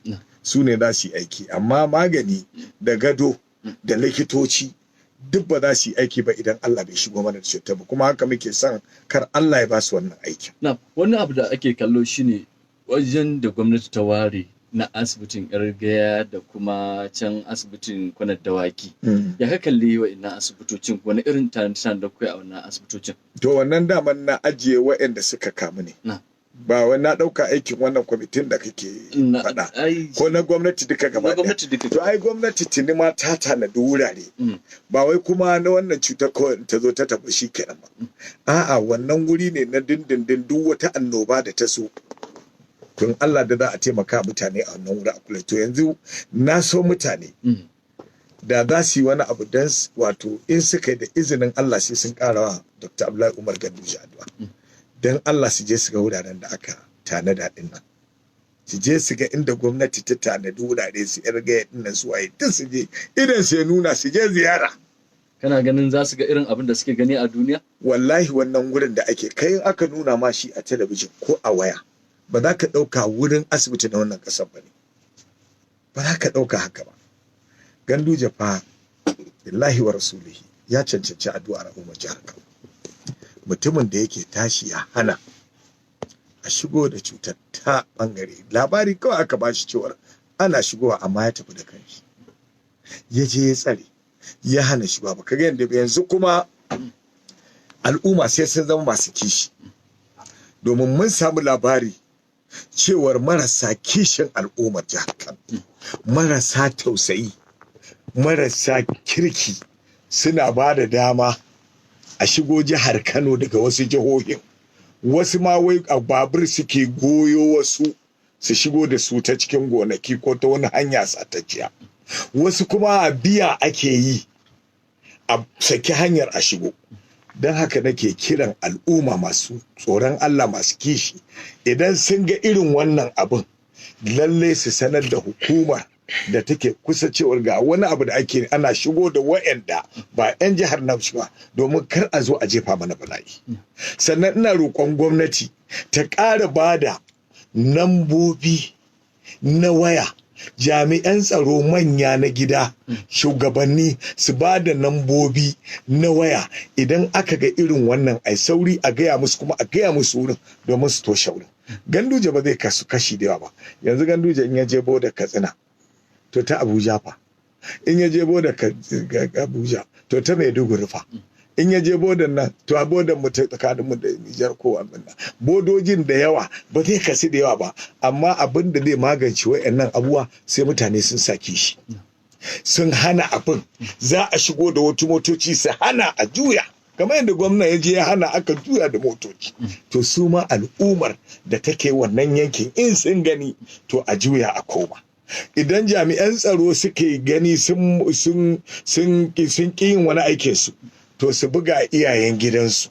Su ne za su yi aiki amma magani da gado da likitoci duk ba za su yi aiki ba idan Allah bai shigo mana da cutar ba kuma haka muke son kar Allah ya ba su wannan aiki. Na wani abu da ake kallo shine wajen da gwamnati ta ware na asibitin Yargaya da kuma can asibitin Kwanar Dawaki. Ya ka kalli wa'annan asibitocin wani irin tantan da kai a wannan asibitocin? To wannan daman na ajiye wa'anda suka kamu ne. Ba wani na ɗauka aikin wannan kwamitin da kake faɗa ko na gwamnati duka gaba ɗaya. To ai gwamnati tuni ma ta tanadi wurare ba wai kuma na wannan cutar kawai ta zo ta tafi shi kenan ba. A'a wannan wuri ne na dindindin duk wata annoba da ta so. Tun Allah da za a taimaka mutane a wannan wuri a kula. To yanzu na so mutane da za su yi wani abu don wato in suka yi da izinin Allah sai sun ƙarawa Dr. Abdullahi Umar Ganduje addu'a. Don Allah su je su ga wuraren da aka tanada din nan su je su ga inda gwamnati ta tanadi wurare su Yargaya din nan su waye duk su je idan su ya nuna su je ziyara. Kana ganin za su ga irin abin da suke gani a duniya? Wallahi wannan wurin da ake kai aka nuna ma shi a talabijin ko a waya ba za ka ɗauka wurin asibiti na wannan ƙasar ba ne ba za ka ɗauka haka ba. Ganduje fa billahi wa rasulihi ya cancanci addu'ar al'ummar jihar Kano. Mutumin da yake tashi ya hana a shigo da cutar ta bangare labari kawai aka ba shi cewar ana shigowa amma ya tafi da kanshi ya je ya tsare ya hana shigowa ba kaga yadda yanzu kuma al'umma sai sun zama masu kishi domin mun samu labari cewar marasa kishin al'ummar jihar Kano marasa tausayi marasa kirki suna ba da dama a shigo jihar Kano daga wasu jihohin wasu ma wai a babur suke goyo wasu su shigo da su ta cikin gonaki ko ta wani hanya satacciya wasu kuma a biya ake yi a saki hanyar a shigo. Don haka nake kiran al'umma masu tsoron Allah masu kishi idan sun ga irin wannan abin lalle su sanar da hukumar da take kusa cewar ga wani abu da ake ana shigo da wa'anda ba 'yan jihar nan ba domin kar a zo a jefa mana bala'i. Sannan ina roƙon gwamnati ta ƙara bada nambobi na waya jami'an tsaro manya na gida shugabanni su ba da nambobi na waya idan aka ga irin wannan ai sauri a gaya musu kuma a gaya musu wurin domin su toshe wurin. Ganduje ba zai kashi da yawa ba yanzu Ganduje in ya je boda Katsina to ta Abuja fa in ya je boda Abuja to ta Maiduguri fa in ya je bodan nan to a bodan mu ta tsakanin mu da Nijar ko abin nan bodojin da yawa ba zai kasi da yawa ba amma abin da zai magance wayannan abuwa sai mutane sun saki shi sun hana abin, za a shigo da wasu motoci su hana a juya kamar yadda gwamna ya je ya hana aka juya da motoci. To su ma al'ummar da take wannan yankin in sun gani to a juya a koma. Idan jami'an tsaro suke gani sun ƙi yin wani aikinsu to su buga iyayen gidansu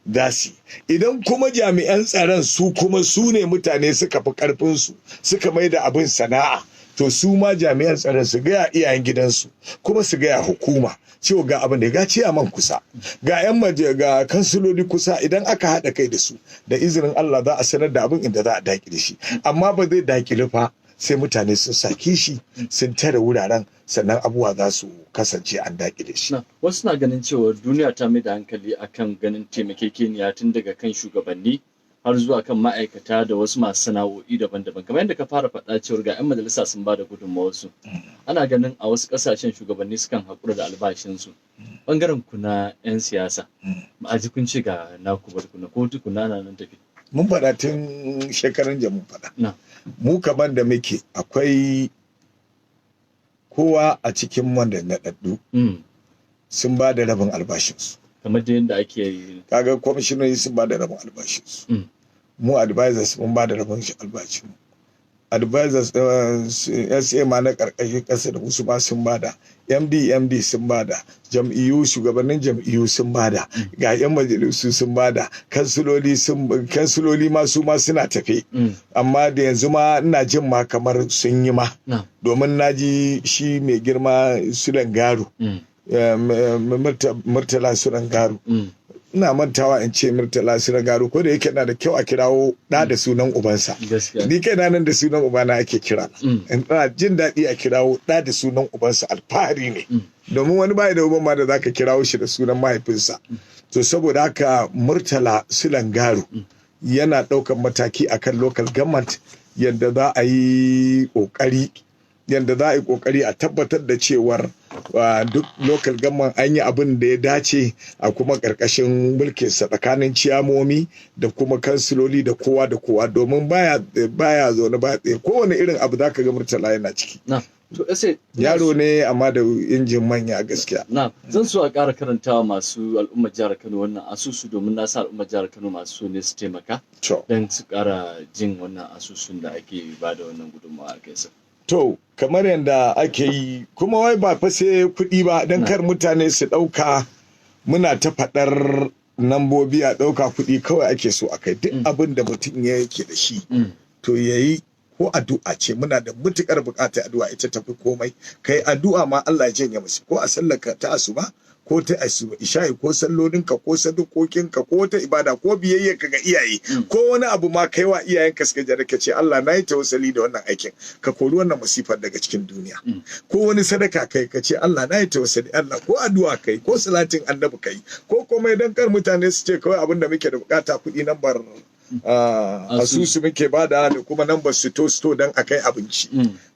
dasi. Idan kuma jami'an tsaron su kuma su ne mutane suka fi ƙarfinsu suka mai da abin sana'a, to su ma jami'an tsaron su gaya iyayen gidansu kuma su gaya hukuma cewa ga abin da ga ciyaman kusa, ga ga kansiloli kusa. Idan aka haɗa kai da su da izinin Allah za a sanar da abin inda za a daƙile shi, amma ba zai daƙile fa sai mutane sun saki shi sun tare wuraren, sannan abubuwa za su kasance an daƙile shi. Wasu na ganin cewa duniya ta mai da hankali akan ganin taimakekeniya tun daga kan shugabanni har zuwa kan ma'aikata da wasu masu sana'o'i daban-daban. Kamar yadda ka fara faɗa cewa ga 'yan majalisa sun ba da gudunmawarsu. Ana ganin a wasu ƙasashen shugabanni sukan haƙura da albashinsu. Ɓangaren ku na 'yan siyasa, ma'aji kun ce ga naku barkuna ko tukuna na nan tafi. Mun faɗa tun shekaran jiya mun faɗa. Mu kaman da muke akwai kowa a cikin wanda naɗaɗɗu sun ba da rabin albashinsu. Kamar da yadda ake yi. Kaga kwamishinoni sun ba da rabin albashinsu. Mu advisors mun ba da rabin albashin. Advisors SA ma na ƙarƙashin ƙasa da wasu ma sun ba da. MD sun ba da. Jam'iyyu shugabannin jam'iyyu sun ba da. Ga 'yan majalisu sun ba da. Kansiloli ma su ma suna tafe. Amma da yanzu ma ina jin ma kamar sun yi ma. Domin na ji shi mai girma Sulan Garu. Murtala Sulan Garu. Ina mantawa in ce Murtala Sulan Garu, ko da yake na da kyau a kirawo ɗa da sunan ubansa. Ni kai na nan da sunan ubana ake kira. Ina jin daɗi a kirawo ɗa da sunan ubansa, alfahari ne. Domin wani bai da uban ma da zaka kirawo shi da sunan mahaifinsa. To saboda haka Murtala Sulan Garu yana ɗaukan mataki akan local government yadda za a yi ƙoƙari a tabbatar da cewar duk local government an yi abin da ya dace a kuma ƙarƙashin mulkinsa tsakanin ciyamomi da kuma kansiloli da kowa da kowa, domin baya zaune ba tsaye kowane irin abu za ka ga Murtala yana ciki. Yaro ne amma da injin manya gaskiya. Zan so a ƙara karantawa masu al'ummar jihar Kano wannan asusu, domin na sa al'ummar jihar Kano masu so ne su taimaka don su ƙara jin wannan asusun da ake ba da wannan gudunmawa a kai sa. To, kamar yadda ake yi, kuma wai ba fa sai kuɗi ba don kar mutane su ɗauka muna ta faɗar nambobi a ɗauka kuɗi kawai ake so a kai. Duk abin da mutum yake da shi to ya yi, ko addu'a ce muna da matuƙar buƙatar addu'a, ita tafi komai. Kai addu'a ma Allah ya janye musu, ko a sallaka ta asuba ko ta isha'i ko sallolinka ko sadukokinka ko wata ibada ko biyayyarka ga iyaye ko wani abu ma kai wa iyayenka suka jira ka ce Allah na yi tawassali da wannan aikin ka kori wannan masifar daga cikin duniya. Ko wani sadaka kai ka ce Allah na yi tawassali, Allah ko addu'a kai ko salatin annabi kai ko komai, don kar mutane su ce kawai abin da muke da bukata kuɗi nambar asusu muke bada da kuma nambar sito don a kai abinci.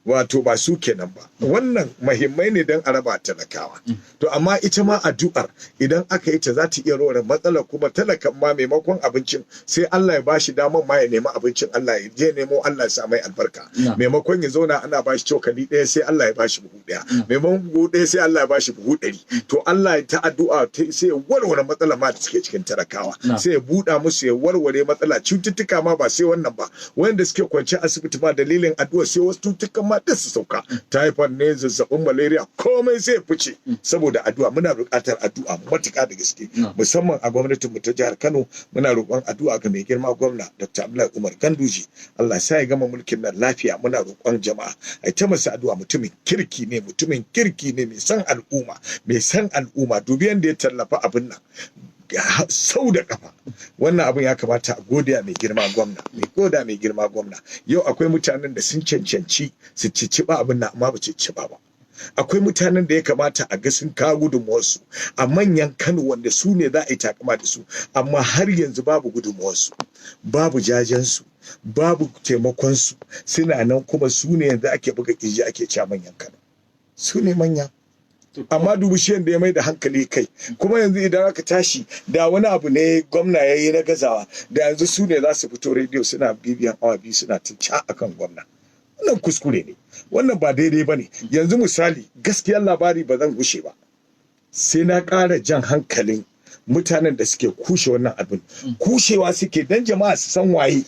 Wato ba su kenan ba, wannan mahimmai ne don a raba talakawa. To amma ita ma addu'ar idan aka yi ta za ta iya rawar matsalar, kuma talakan ma maimakon abincin sai Allah ya bashi daman ma ya nemi abincin, Allah ya je nemo, Allah ya sa mai albarka. Maimakon ya zauna ana bashi cokali ɗaya sai Allah ya bashi buhu ɗaya, maimakon buhu ɗaya sai Allah ya bashi buhu 100. To Allah ya ta addu'a sai ya warware matsalar ma da suke cikin talakawa, sai ya buɗa musu, ya warware matsala. Cututtuka ma ba sai wannan ba, wanda suke kwance asibiti ma dalilin addu'a sai wasu cututtukan ma da su sauka, typhoid ne, zazzabin malaria, komai sai fice saboda addu'a. Muna buƙatar addu'a matuƙa da gaske, musamman a gwamnatin mu ta jihar Kano. Muna roƙon addu'a ga mai girma gwamna Dr. Abdullahi Umar Ganduje, Allah sa ya gama mulkin nan lafiya. Muna roƙon jama'a ai ta masa addu'a, mutumin kirki ne mai san al'umma, dubi yanda ya tallafa abin nan sau da kafa. Wannan abin ya kamata a godiya mai girma gwamna. Yau akwai mutanen da sun cancanci su cicciɓa abin nan amma ba cicciɓa ba. Akwai mutanen da ya kamata a ga sun kawo gudunmuwarsu a manyan Kano wanda su ne za a yi takama da su, amma har yanzu babu gudunmuwarsu, babu jajensu, babu taimakonsu. Suna nan kuma su ne yanzu ake buga kirji ake cewa manyan Kano, su ne manya. Amma dubu shi da ya mai da hankali kai, kuma yanzu idan aka tashi da wani abu ne gwamna ya yi na gazawa, da yanzu su ne za su fito rediyo suna bibiyan awa 2 suna ta akan gwamna. wannan kuskure ne, wannan ba daidai ba ne. Yanzu misali gaskiyar labari ba zan gushe ba, sai na ƙara jan hankalin mutanen da suke kushe wannan abin. Kushewa suke dan jama'a su san waye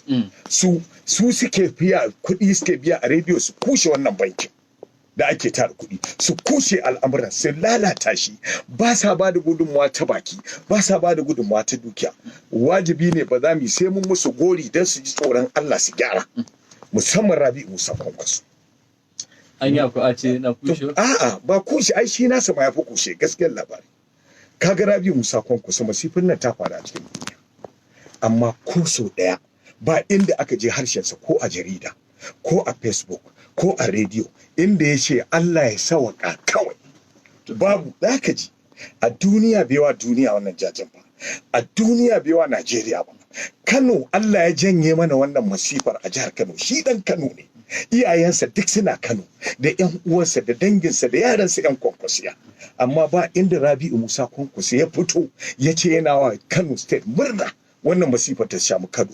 su suke biya kuɗi, suke biya a rediyo su kushe wannan bankin da ake tara kuɗi, su kushe al'amuran, su lalata shi, ba sa ba da gudunmawa ta baki, ba sa ba da gudunmawa ta dukiya. Wajibi ne ba za mu sai mun musu gori don su ji tsoron Allah su gyara, musamman Rabi'u Musa Kwankwaso. Anya ku a ce na kushe? A'a ba kushe, ai shi nasa ma ya fi kushe gaskiyar labari. Kaga Rabi'u Musa Kwankwaso masifin nan ta faru a cikin duniya, amma ko sau ɗaya ba inda aka je harshensa ko a jarida ko a Facebook ko a rediyo inda ya ce Allah ya sawaka kawai. Babu, za ka ji a duniya bai wa duniya wannan jajen ba, a duniya bai wa Najeriya ba. Kano Allah ya janye mana wannan masifar a jihar Kano, shi dan Kano ne, iyayensa duk suna Kano da ƴan uwansa da danginsa da yaransa ƴan Kwankwasiya, amma ba inda Rabi'u Musa Kwankwaso ya fito ya ce yana wa Kano state murna wannan masifar ta shamu Kano.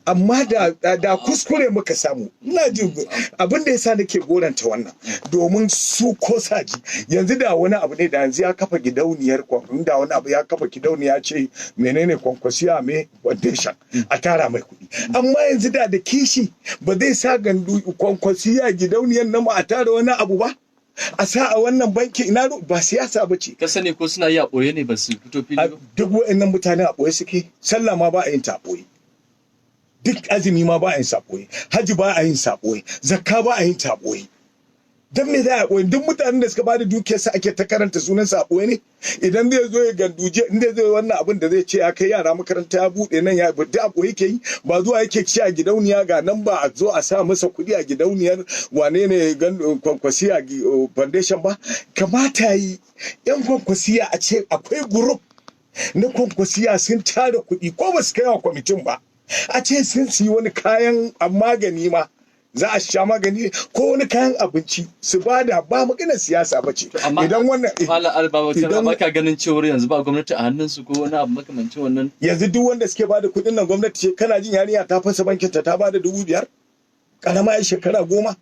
Amma da kuskure muka samu, ina jin abin da yasa nake goranta wannan, domin su ko saji yanzu da wani abu ne da yanzu ya kafa gidauniyar da wani abu ya kafa gidauniya ce menene Kwankwasiya me foundation a tara mai kuɗi, amma yanzu da kishi ba zai sa gandu Kwankwasiya gidauniyar nan a tara wani abu ba, a sa a wannan banki. Ina ba siyasa ba ce. Ka sani ko suna yi a ɓoye ne ba su fito fili ba? Duk wa'annan mutane a ɓoye suke, sallah ma ba a yin ta ɓoye, duk azumi ma ba a yin saɓoye, haji ba a yin saɓoye, zakka ba a yin taɓoye. Don me za a ɓoye? Duk mutanen da suka ba da dukiyarsa ake ta karanta sunan saɓoye ne? Idan zai zo ya ganduje, in zai zo wannan abin da zai ce ya kai yara makaranta ya buɗe nan ya bude a ɓoye ke yi, ba zuwa yake ci a gidauniya ga nan ba a zo a sa masa kuɗi a gidauniyar wane ne Kwankwasiya foundation ba? Kamata yi yan Kwankwasiya a ce akwai group na Kwankwasiya sun tara kuɗi ko ba su kai wa kwamitin ba, a ce sun siyi wani kayan magani ma za a sha magani ko wani kayan abinci su bada, ba maganar siyasa ba ce. Idan wannan idan ba ka ganin cewar yanzu ba gwamnati a hannunsu ko wani abu makamancin wannan, yanzu duk wanda suke bada kuɗin nan gwamnati ce. Kana jin yarinya ta fasa bankin ta bada 5,000 karama ya shekara 10?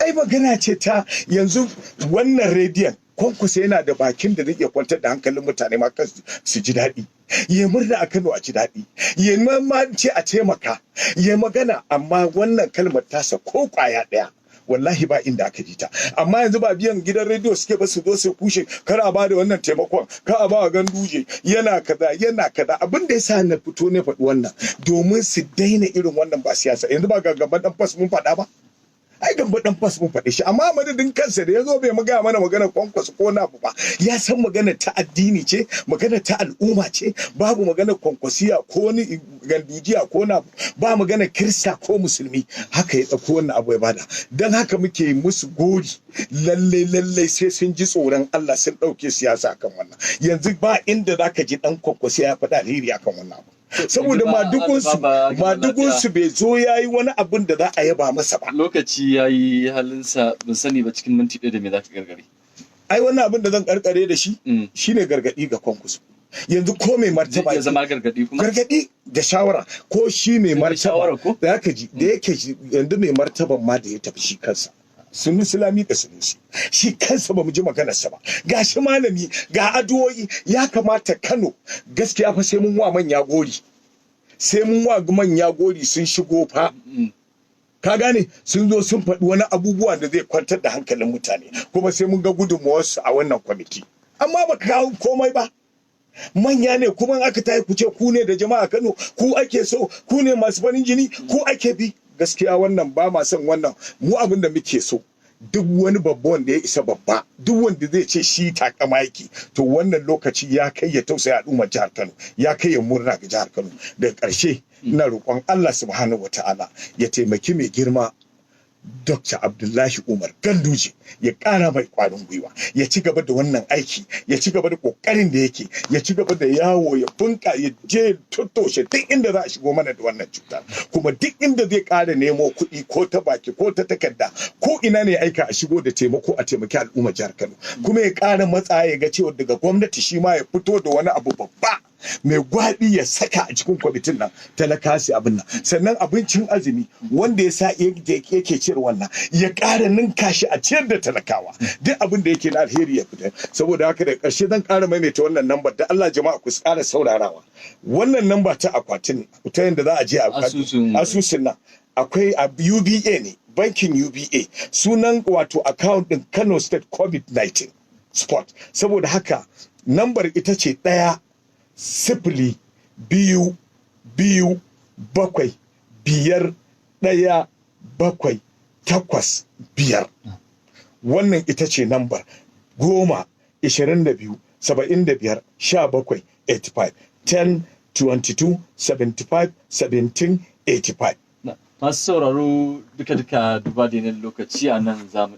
Ai magana ce ta yanzu wannan rediyon Kwankwaso yana da bakin da zai iya kwantar da hankalin mutane ma kan su ji daɗi, ya murna a Kano a ji daɗi, ya ma ce a taimaka, ya magana, amma wannan kalmar tasa ko kwaya ɗaya wallahi ba inda aka ji ta. Amma yanzu ba biyan gidan rediyo suke ba su zo su kushe kar a bada wannan taimakon, kar a ba Ganduje yana kaza yana kaza. Abin da yasa na fito ne faɗi wannan domin su daina irin wannan ba siyasa. Yanzu ba gaban dan fas mun faɗa ba, ai gamba dan fas mun faɗi shi, amma madadin kansa da ya zo bai magana mana maganar Kwankwaso ko na ba, ya san magana ta addini ce, magana ta al'umma ce, babu maganar Kwankwasiya ko ni Gandujiya ko na ba maganar Kirista ko Musulmi. Haka ya ɗauko wannan abu ya bada. Dan haka muke musu gori, lalle sai sun ji tsoron Allah sun ɗauke siyasa akan wannan. Yanzu ba inda zaka ji dan Kwankwasiya ya faɗa alheri akan wannan abu, saboda madugunsu bai zo ya yi wani abin da za a yaba masa ba. Lokaci ya yi halinsa, ban sani ba cikin minti ɗaya da me za ka gargare? Ai wannan abin da zan karkare da shi shine gargaɗi ga Kwankwaso. Yanzu ko mai martaba ya zama gargaɗi kuma? Gargaɗi da shawara, ko shi mai martaba da aka ji da yake yanzu mai martaban ma da ya tafi shi kansa sun Islami da Sunusi, shi kansa ba mu ji maganarsa ba. Ga shi malami, ga addu'o'i. Ya kamata Kano gaskiya fa sai mun wa manya gori, sai mun wa manya gori sun shigo fa, ka gane, sun zo sun faɗi wani abubuwa da zai kwantar da hankalin mutane, kuma sai mun ga gudunmawarsu a wannan kwamiti. Amma ba ka kawo komai ba. Manya ne kuma aka tayi ku ce ku ne da jama'a Kano, ku ake so, ku ne masu farin jini, ku ake bi. Gaskiya wannan ba ma son wannan. Mu abin da muke so, duk wani babba wanda ya isa babba, duk wanda zai ce shi takama yake, to wannan lokaci ya kai ya tausaya al'ummar jihar Kano, ya kai ya murna ga jihar Kano. Daga ƙarshe ina roƙon Allah subhanahu wataala ya taimaki mai girma Dr. Abdullahi Umar Ganduje, ya ƙara mai ƙwarin gwiwa, ya ci gaba da wannan aiki, ya ci gaba da ƙoƙarin da yake, ya ci gaba da yawo, ya bunka, ya je tattoshe duk inda za a shigo mana da wannan cutar, kuma duk inda zai ƙara nemo kuɗi ko ta baki ko ta takarda ko ina ne aika a shigo da taimako a taimaki al'ummar jihar Kano, kuma ya ƙara matsa ya ga cewa daga gwamnati shi ma ya fito da wani abu babba mai gwaɗi ya saka a cikin kwamitin nan talaka su abin nan. Sannan abincin azumi wanda ya sa yake ciyar wannan ya ƙara ninka shi a ciyar da talakawa duk abin da yake na alheri ya fita. Saboda haka da ƙarshe zan ƙara maimaita wannan lambar da Allah jama'a ku ƙara saurarawa. Wannan lamba ta akwatin ta yadda za a je a asusun nan akwai a UBA ne, bankin UBA, sunan wato account din Kano State COVID-19 spot. Saboda haka nambar ita ce 1-0-2-7-5-1-7-8-5. Wannan ita ce nambar 10-22-75-17-85 10-22-75-17-85. Masu sauraro duka-duka duba da yanayin lokaci a nan za mu